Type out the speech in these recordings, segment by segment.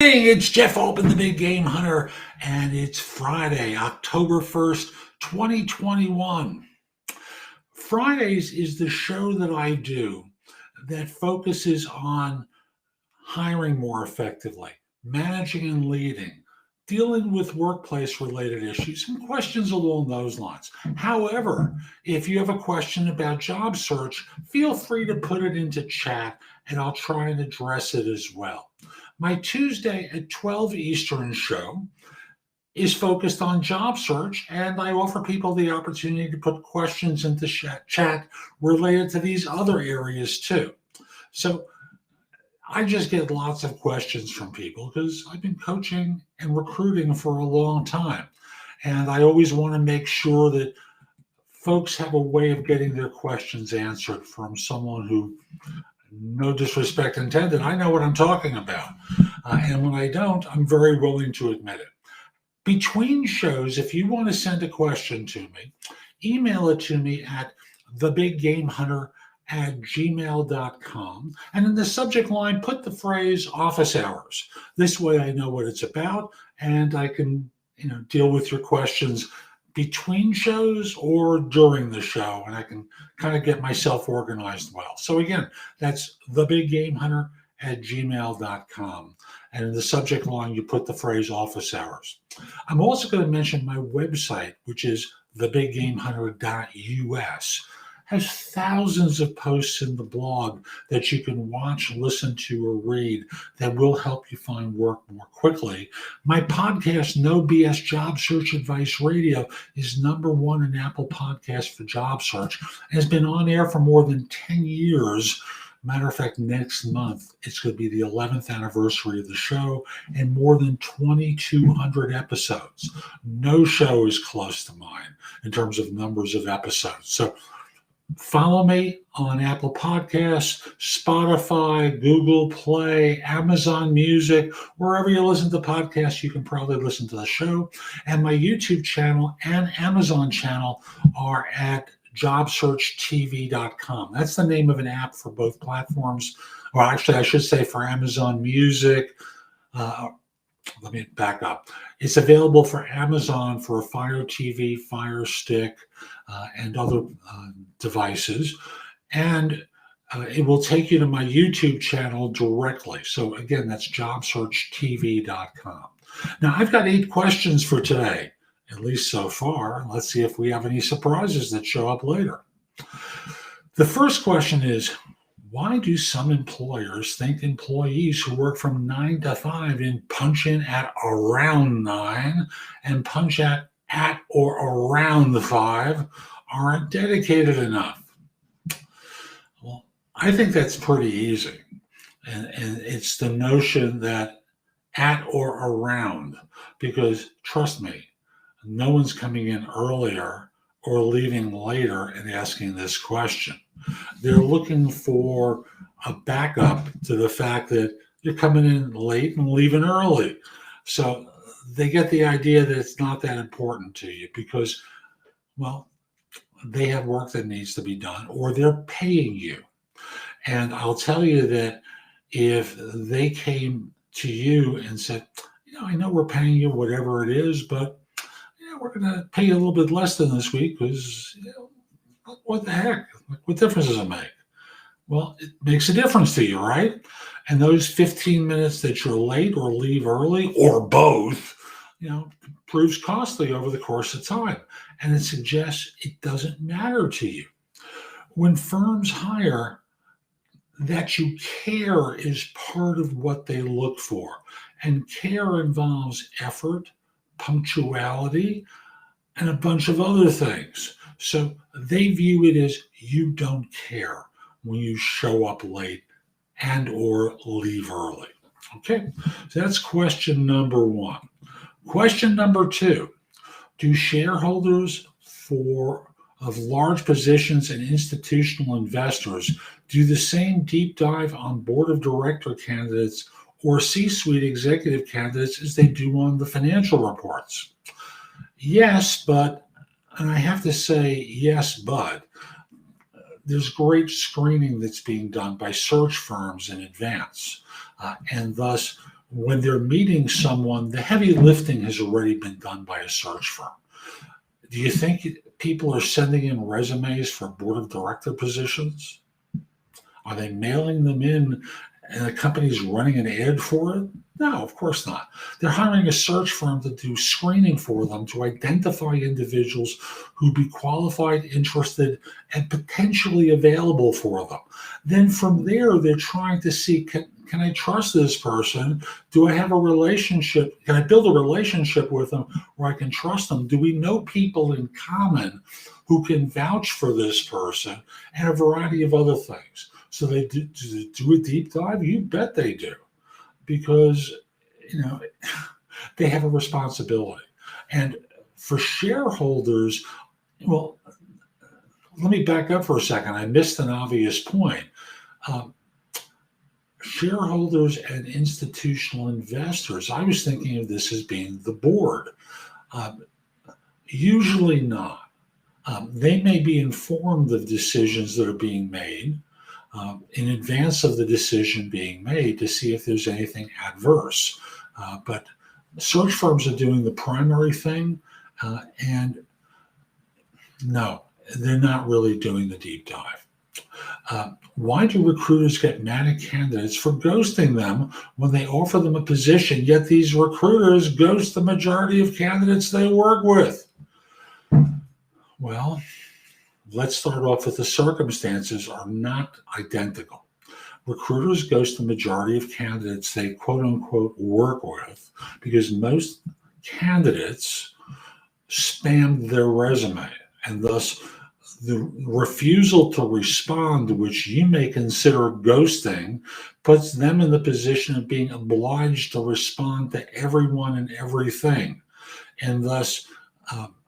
Hey, it's Jeff Open, the Big Game Hunter, and it's Friday, October 1st, 2021. Fridays is the show that I do that focuses on hiring more effectively, managing and leading, dealing with workplace related issues, and questions along those lines. However, if you have a question about job search, feel free to put it into chat and I'll try and address it as well. My Tuesday at 12 Eastern show is focused on job search, and I offer people the opportunity to put questions into chat related to these other areas too. So I just get lots of questions from people because I've been coaching and recruiting for a long time. And I always want to make sure that folks have a way of getting their questions answered from someone who, no disrespect intended, I know what I'm talking about. And when I don't, I'm very willing to admit it. Between shows, if you want to send a question to me, email it to me at thebiggamehunter@gmail.com. And in the subject line, put the phrase office hours. This way I know what it's about and I can, deal with your questions between shows or during the show, and I can kind of get myself organized well. So again, that's thebiggamehunter@gmail.com. And in the subject line, you put the phrase office hours. I'm also going to mention my website, which is thebiggamehunter.us. Has thousands of posts in the blog that you can watch, listen to, or read that will help you find work more quickly. My podcast, No BS Job Search Advice Radio, is #1 in Apple Podcasts for job search and has been on air for more than 10 years. Matter of fact, next month, it's going to be the 11th anniversary of the show and more than 2,200 episodes. No show is close to mine in terms of numbers of episodes. So follow me on Apple Podcasts, Spotify, Google Play, Amazon Music, wherever you listen to podcasts, you can probably listen to the show. And my YouTube channel and Amazon channel are at jobsearchtv.com. That's the name of an app for both platforms. Or actually, I should say for Amazon Music. Let me back up. It's available for Amazon for Fire TV, Fire Stick, and other devices. And it will take you to my YouTube channel directly. So again, that's jobsearchtv.com. Now, I've got 8 questions for today, at least so far. Let's see if we have any surprises that show up later. The first question is, why do some employers think employees who work from 9 to 5 and punch in at around 9 and punch at or around 5 aren't dedicated enough? Well, I think that's pretty easy. And it's the notion that at or around, because trust me, no one's coming in earlier or leaving later and asking this question. They're looking for a backup to the fact that you're coming in late and leaving early. So they get the idea that it's not that important to you because, well, they have work that needs to be done or they're paying you. And I'll tell you that if they came to you and said, I know we're paying you whatever it is, but we're going to pay you a little bit less than this week because, what the heck? What difference does it make? Well, it makes a difference to you, right? And those 15 minutes that you're late or leave early or both, proves costly over the course of time. And it suggests it doesn't matter to you. When firms hire, that you care is part of what they look for. And care involves effort, punctuality, and a bunch of other things. So they view it as you don't care when you show up late and or leave early. Okay, so that's question number 1. Question number 2, do shareholders of large positions and institutional investors do the same deep dive on board of director candidates or C-suite executive candidates as they do on the financial reports? Yes, and I have to say yes, but there's great screening that's being done by search firms in advance. And thus, when they're meeting someone, the heavy lifting has already been done by a search firm. Do you think people are sending in resumes for board of director positions? Are they mailing them in and the company's running an ad for it? No, of course not. They're hiring a search firm to do screening for them to identify individuals who'd be qualified, interested, and potentially available for them. Then from there, they're trying to see, can I trust this person? Do I have a relationship? Can I build a relationship with them where I can trust them? Do we know people in common who can vouch for this person? And a variety of other things. So they do a deep dive? You bet they do. Because, they have a responsibility. And for shareholders, well, let me back up for a second. I missed an obvious point. Shareholders and institutional investors, I was thinking of this as being the board. Usually not. They may be informed of decisions that are being made in advance of the decision being made to see if there's anything adverse. But search firms are doing the primary thing, and no, they're not really doing the deep dive. Why do recruiters get mad at candidates for ghosting them when they offer them a position, yet these recruiters ghost the majority of candidates they work with? Well, let's start off with the circumstances are not identical. Recruiters ghost the majority of candidates they quote unquote work with because most candidates spammed their resume, and thus the refusal to respond, which you may consider ghosting, puts them in the position of being obliged to respond to everyone and everything. And thus,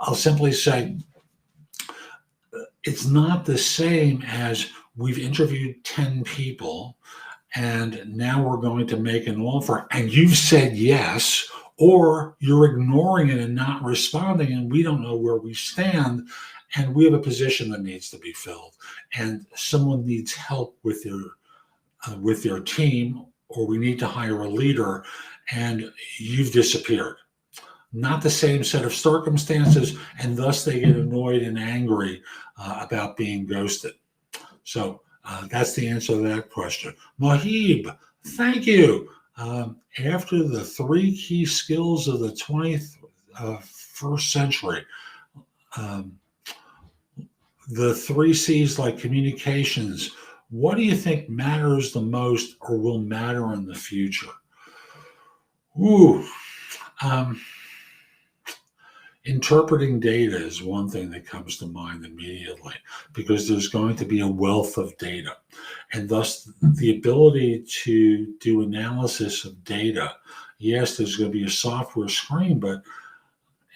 I'll simply say, it's not the same as we've interviewed 10 people and now we're going to make an offer and you've said yes, or you're ignoring it and not responding and we don't know where we stand and we have a position that needs to be filled and someone needs help with their team, or we need to hire a leader and you've disappeared. Not the same set of circumstances, and thus they get annoyed and angry about being ghosted. So that's the answer to that question. Mahib, thank you. After the 3 key skills of the 21st century, the 3 C's like communications, what do you think matters the most or will matter in the future? Interpreting data is one thing that comes to mind immediately because there's going to be a wealth of data, and thus the ability to do analysis of data. Yes, there's going to be a software screen, but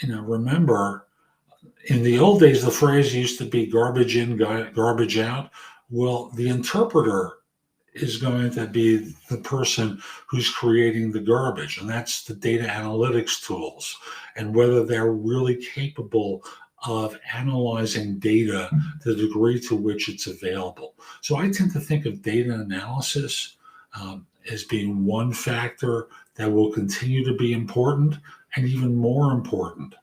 remember, in the old days, the phrase used to be garbage in, garbage out. Well, the interpreter is going to be the person who's creating the garbage, and that's the data analytics tools, and whether they're really capable of analyzing data to the degree to which it's available. So I tend to think of data analysis as being one factor that will continue to be important and even more important.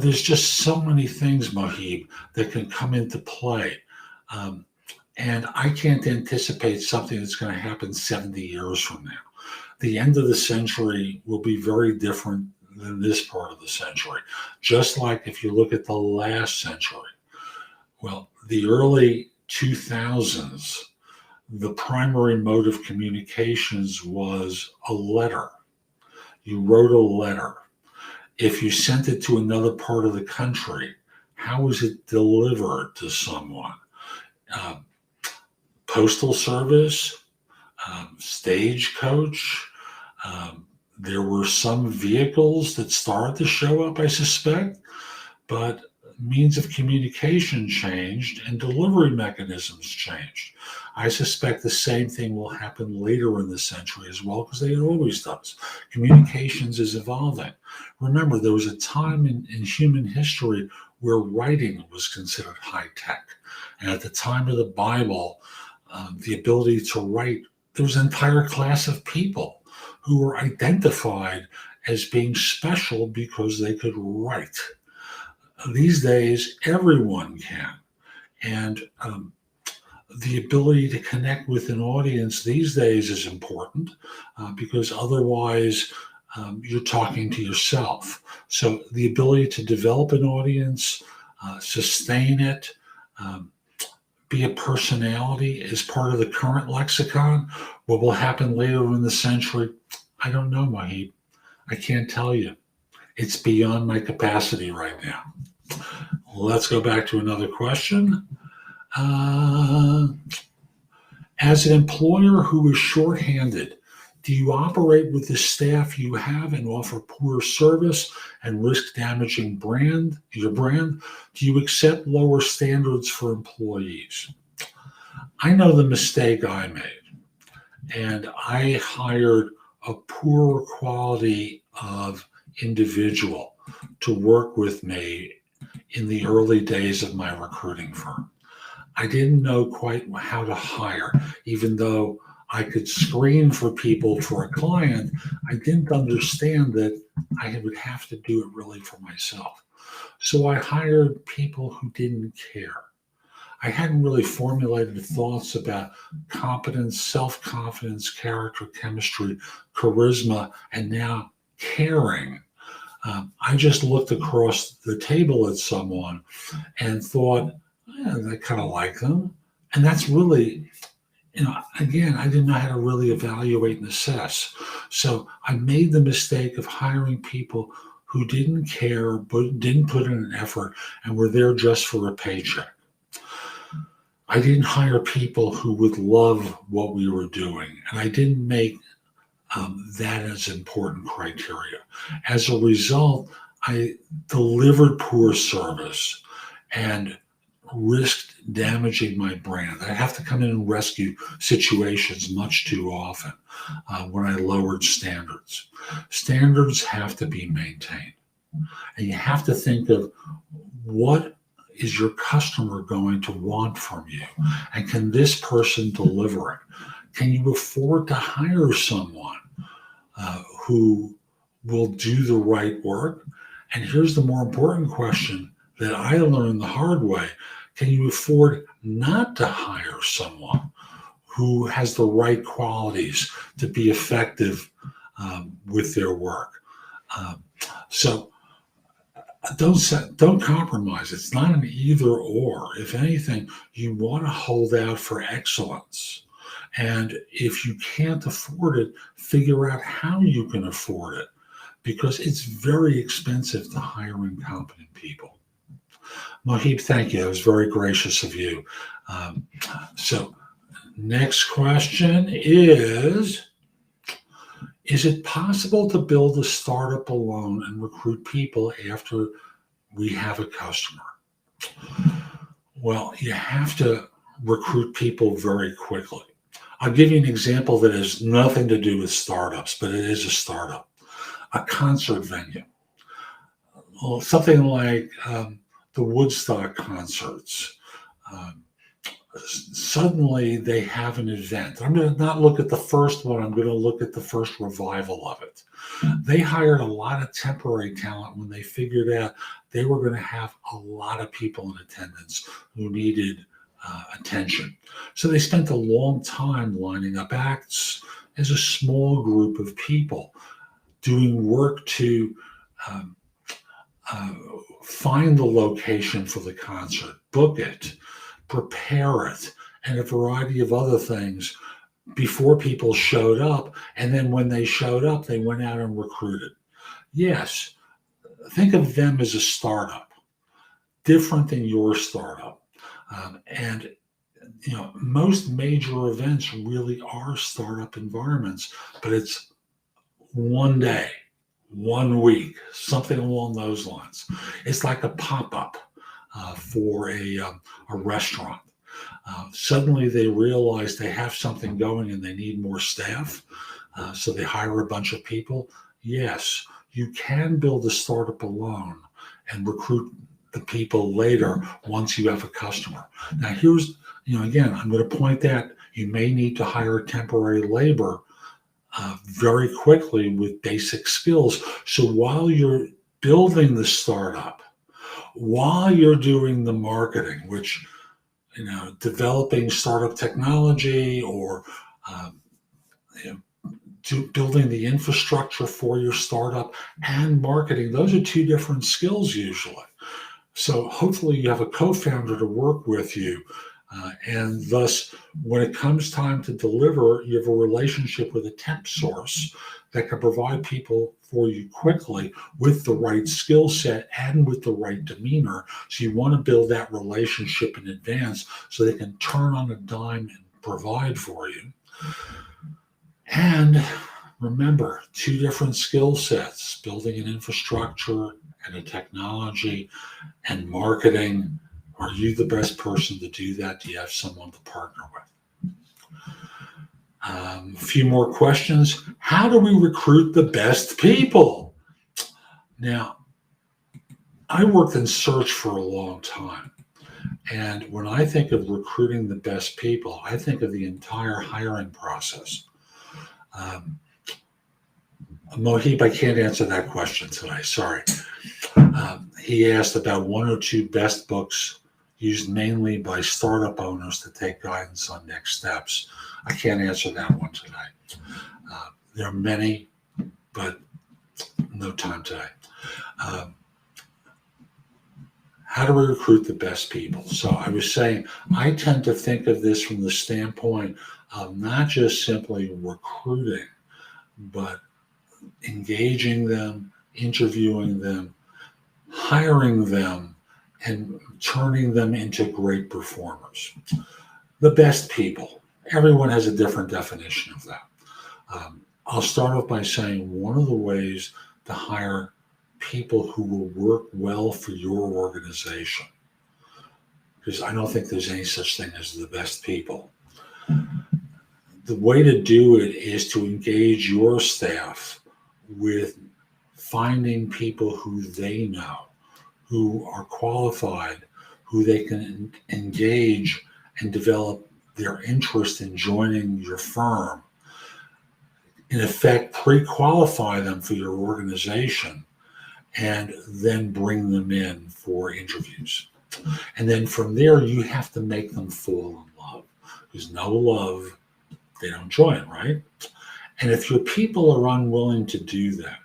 There's just so many things, Mahib, that can come into play. And I can't anticipate something that's going to happen 70 years from now. The end of the century will be very different than this part of the century. Just like if you look at the last century, well, the early 2000s, the primary mode of communications was a letter. You wrote a letter. If you sent it to another part of the country, how was it delivered to someone? Postal service, stagecoach. There were some vehicles that started to show up, I suspect, but means of communication changed and delivery mechanisms changed. I suspect the same thing will happen later in the century as well, because it always does. Communications is evolving. Remember, there was a time in human history where writing was considered high tech. And at the time of the Bible, the ability to write. There was an entire class of people who were identified as being special because they could write. These days, everyone can. And the ability to connect with an audience these days is important because otherwise you're talking to yourself. So the ability to develop an audience, sustain it, be a personality is part of the current lexicon. What will happen later in the century, I don't know, Mahib. I can't tell you. It's beyond my capacity right now. Let's go back to another question. As an employer who is shorthanded, do you operate with the staff you have and offer poor service and risk damaging your brand? Do you accept lower standards for employees? I know the mistake I made, and I hired a poor quality of individual to work with me in the early days of my recruiting firm. I didn't know quite how to hire, even though I could screen for people for a client. I didn't understand that I would have to do it really for myself. So I hired people who didn't care. I hadn't really formulated thoughts about competence, self-confidence, character, chemistry, charisma, and now caring. I just looked across the table at someone and thought, I kind of like them. And that's really, again, I didn't know how to really evaluate and assess. So I made the mistake of hiring people who didn't care, but didn't put in an effort and were there just for a paycheck. I didn't hire people who would love what we were doing. And I didn't make that as important criteria. As a result, I delivered poor service and risked damaging my brand. I have to come in and rescue situations much too often when I lowered standards. Standards have to be maintained. And you have to think of what is your customer going to want from you? And can this person deliver it? Can you afford to hire someone who will do the right work? And here's the more important question that I learned the hard way. Can you afford not to hire someone who has the right qualities to be effective with their work? So don't compromise. It's not an either or. If anything, you want to hold out for excellence. And if you can't afford it, figure out how you can afford it, because it's very expensive to hire incompetent people. Mohib, thank you. That was very gracious of you. So next question is it possible to build a startup alone and recruit people after we have a customer? Well, you have to recruit people very quickly. I'll give you an example that has nothing to do with startups, but it is a startup. A concert venue. Well, something like the Woodstock concerts. Suddenly they have an event. I'm going to not look at the first one. I'm going to look at the first revival of it. They hired a lot of temporary talent when they figured out they were going to have a lot of people in attendance who needed attention. So they spent a long time lining up acts as a small group of people, doing work to find the location for the concert, book it, prepare it, and a variety of other things before people showed up. And then when they showed up, they went out and recruited. Yes, think of them as a startup, different than your startup. And most major events really are startup environments, but it's one day, 1 week, something along those lines. It's like a pop-up for a restaurant. Suddenly they realize they have something going and they need more staff, so they hire a bunch of people. Yes, you can build a startup alone and recruit the people later once you have a customer. Now here's, again, I'm going to point that You may need to hire temporary labor very quickly with basic skills. So while you're building the startup, while you're doing the marketing, which, developing startup technology or um, you building the infrastructure for your startup and marketing, those are two different skills usually. So hopefully you have a co-founder to work with you. And thus, when it comes time to deliver, you have a relationship with a temp source that can provide people for you quickly with the right skill set and with the right demeanor. So you want to build that relationship in advance so they can turn on a dime and provide for you. And remember, two different skill sets, building an infrastructure and a technology and marketing. Are you the best person to do that? Do you have someone to partner with? A few more questions. How do we recruit the best people? Now, I worked in search for a long time. And when I think of recruiting the best people, I think of the entire hiring process. Mohib, I can't answer that question today. Sorry. He asked about one or two best books used mainly by startup owners to take guidance on next steps. I can't answer that one today. There are many, but no time today. How do we recruit the best people? So I was saying, I tend to think of this from the standpoint of not just simply recruiting, but engaging them, interviewing them, hiring them, and turning them into great performers. The best people. Everyone has a different definition of that. I'll start off by saying one of the ways to hire people who will work well for your organization, because I don't think there's any such thing as the best people. The way to do it is to engage your staff with finding people who they know, who are qualified, who they can engage and develop their interest in joining your firm. In effect, pre-qualify them for your organization and then bring them in for interviews. And then from there, you have to make them fall in love. There's no love, they don't join, right? And if your people are unwilling to do that,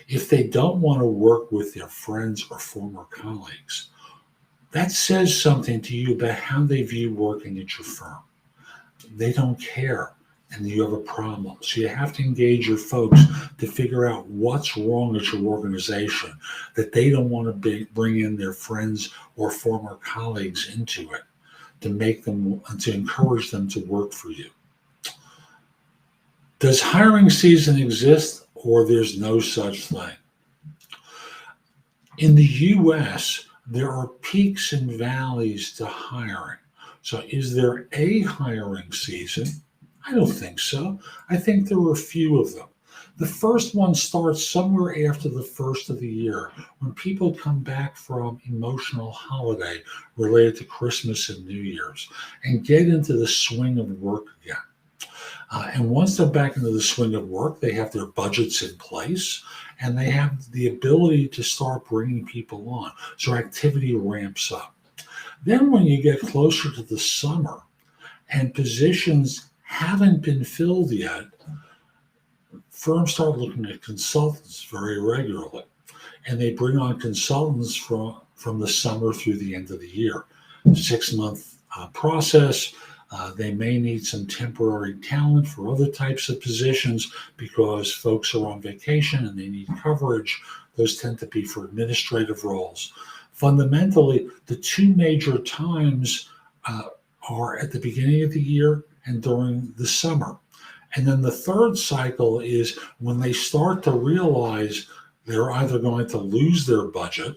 if they don't want to work with their friends or former colleagues, that says something to you about how they view working at your firm. They don't care, and you have a problem. So you have to engage your folks to figure out what's wrong at your organization, that they don't want to bring in their friends or former colleagues into it, to encourage them to work for you. Does hiring season exist, or there's no such thing? In the U.S., there are peaks and valleys to hiring. So is there a hiring season? I don't think so. I think there are a few of them. The first one starts somewhere after the first of the year, when people come back from emotional holiday related to Christmas and New Year's and get into the swing of work again. And once they're back into the swing of work, they have their budgets in place and they have the ability to start bringing people on. So activity ramps up. Then when you get closer to the summer and positions haven't been filled yet, firms start looking at consultants very regularly. And they bring on consultants from the summer through the end of the year. 6-month process. They may need some temporary talent for other types of positions because folks are on vacation and they need coverage. Those tend to be for administrative roles. Fundamentally, the two major times are at the beginning of the year and during the summer. And then the third cycle is when they start to realize they're either going to lose their budget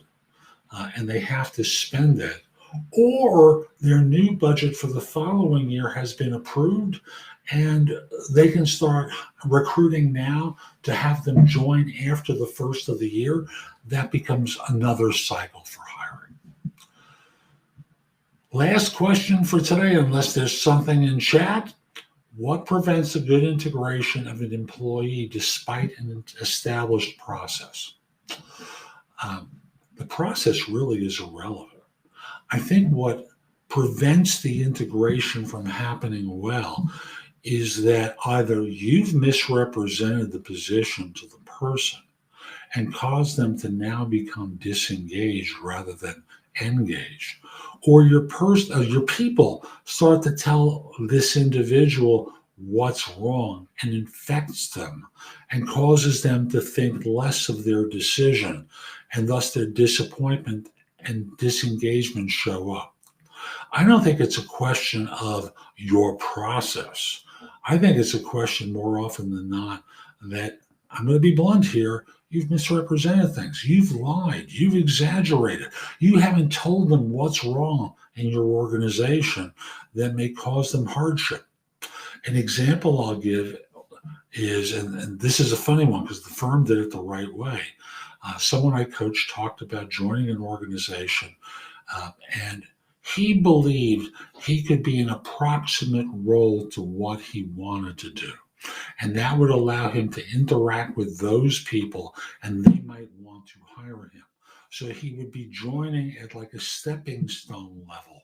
and they have to spend it, or their new budget for the following year has been approved and they can start recruiting now to have them join after the first of the year. That becomes another cycle for hiring. Last question for today, unless there's something in chat. What prevents a good integration of an employee despite an established process? Um, the process really is irrelevant. I think what prevents the integration from happening well is that either you've misrepresented the position to the person and caused them to now become disengaged rather than engaged, or your people start to tell this individual what's wrong and infects them and causes them to think less of their decision, and thus their disappointment and disengagement show up. I don't think it's a question of your process. I think it's a question more often than not that, I'm going to be blunt here, you've misrepresented things. You've lied. You've exaggerated. You haven't told them what's wrong in your organization that may cause them hardship. An example I'll give is, and this is a funny one because the firm did it the right way. Someone I coached talked about joining an organization, and he believed he could be an approximate role to what he wanted to do. And that would allow him to interact with those people, and they might want to hire him. So he would be joining at like a stepping stone level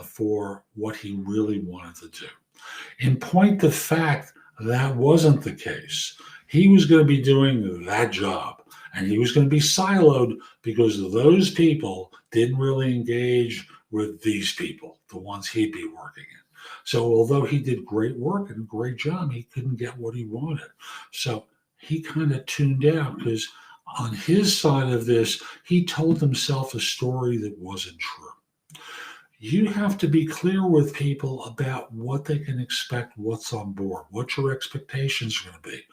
for what he really wanted to do. In point of fact, that wasn't the case. He was going to be doing that job, and he was going to be siloed because those people didn't really engage with these people, the ones he'd be working in. So although he did great work and a great job, he couldn't get what he wanted. So he kind of tuned out because on his side of this, he told himself a story that wasn't true. You have to be clear with people about what they can expect, what's on board, what your expectations are going to be,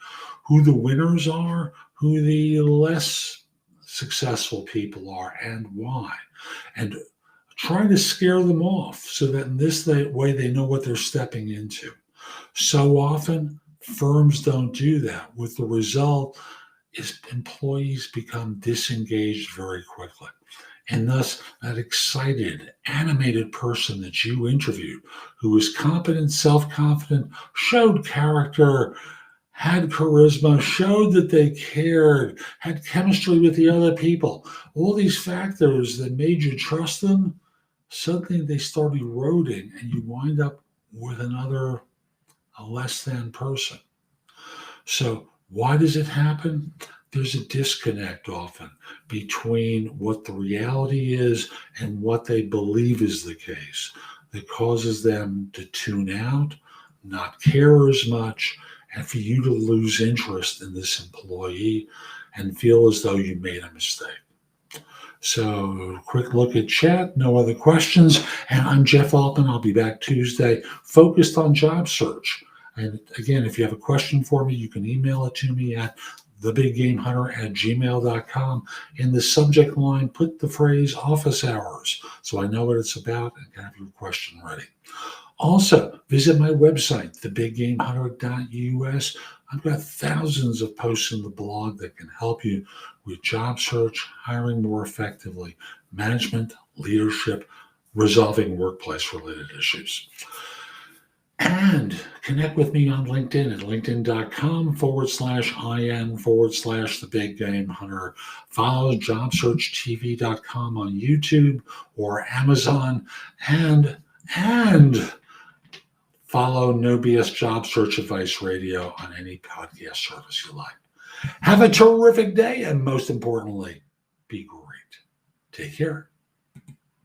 who the winners are, who the less successful people are, and why. And try to scare them off so that in this way they know what they're stepping into. So often, firms don't do that. With the result is employees become disengaged very quickly. And thus, that excited, animated person that you interviewed, who was competent, self-confident, showed character, had charisma, showed that they cared, had chemistry with the other people, all these factors that made you trust them, suddenly they start eroding and you wind up with a less than person. So why does it happen? There's a disconnect often between what the reality is and what they believe is the case that causes them to tune out, not care as much, and for you to lose interest in this employee and feel as though you made a mistake. So quick look at chat, no other questions. And I'm Jeff Altman. I'll be back Tuesday, focused on job search. And again, if you have a question for me, you can email it to me at theBigGameHunter@gmail.com. In the subject line, put the phrase office hours so I know what it's about and can have your question ready. Also, visit my website, thebiggamehunter.us. I've got thousands of posts in the blog that can help you with job search, hiring more effectively, management, leadership, resolving workplace-related issues. And connect with me on LinkedIn at linkedin.com/IN/thebiggamehunter. Follow jobsearchtv.com on YouTube or Amazon, and follow No BS Job Search Advice Radio on any podcast service you like. Have a terrific day, and most importantly, be great. Take care.